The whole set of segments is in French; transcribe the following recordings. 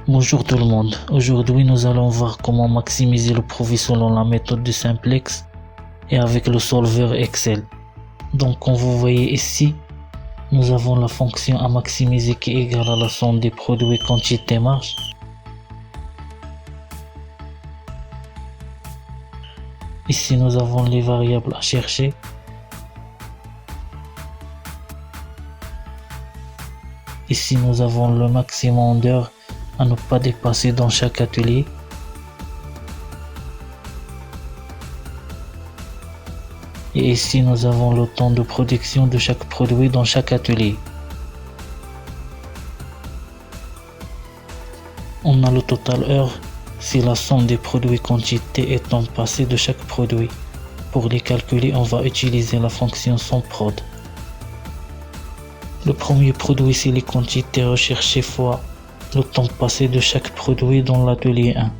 Bonjour tout le monde, aujourd'hui nous allons voir comment maximiser le profit selon la méthode de simplex et avec le solver Excel. Donc comme vous voyez ici, nous avons la fonction à maximiser qui est égale à la somme des produits quantité marge. Ici nous avons les variables à chercher. Ici nous avons le maximum d'heures à ne pas dépasser dans chaque atelier. Et ici nous avons le temps de production de chaque produit dans chaque atelier. On a le total heure, c'est la somme des produits quantité et temps passé de chaque produit. Pour les calculer, on va utiliser la fonction SUMPROD. Le premier produit, c'est les quantités recherchées fois le temps passé de chaque produit dans l'atelier 1.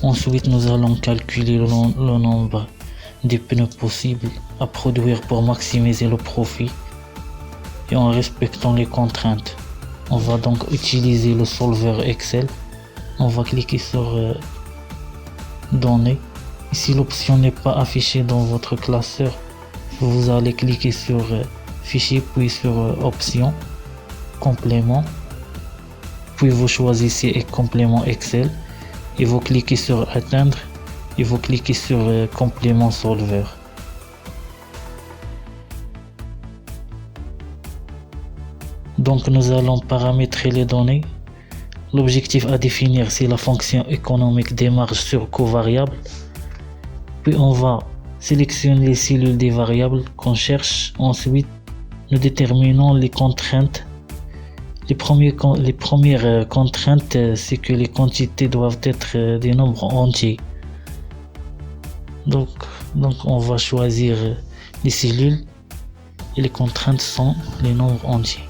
Ensuite, nous allons calculer le nombre de pneus possibles à produire pour maximiser le profit et en respectant les contraintes. On va donc utiliser le solver Excel. On va cliquer sur Données. Si l'option n'est pas affichée dans votre classeur, vous allez cliquer sur Fichier puis sur Options, Complément. Puis vous choisissez Complément Excel. Et vous cliquez sur Atteindre et vous cliquez sur Complément Solver. Donc nous allons paramétrer les données. L'objectif à définir, c'est la fonction économique des marges sur coût variable. Puis on va sélectionner les cellules des variables qu'on cherche. Ensuite, nous déterminons les contraintes. Les premières contraintes, c'est que les quantités doivent être des nombres entiers. Donc on va choisir les cellules et les contraintes sont les nombres entiers.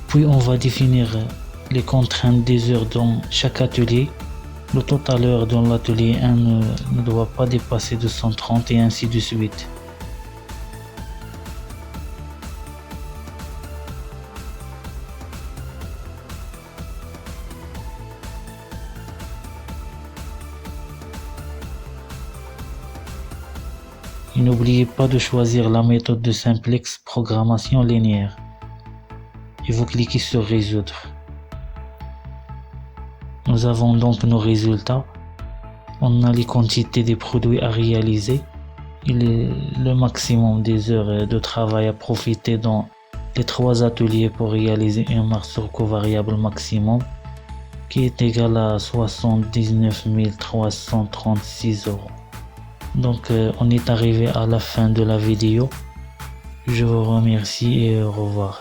Puis on va définir les contraintes des heures dans chaque atelier. Le total heure dans l'atelier 1 ne doit pas dépasser 230 et ainsi de suite. Et n'oubliez pas de choisir la méthode de simplex programmation linéaire. Et vous cliquez sur Résoudre. Nous avons donc nos résultats. On a les quantités des produits à réaliser. Et le maximum des heures de travail à profiter dans les 3 ateliers pour réaliser une marge sur coût variable maximum qui est égal à 79 336 €. Donc on est arrivé à la fin de la vidéo. Je vous remercie et au revoir.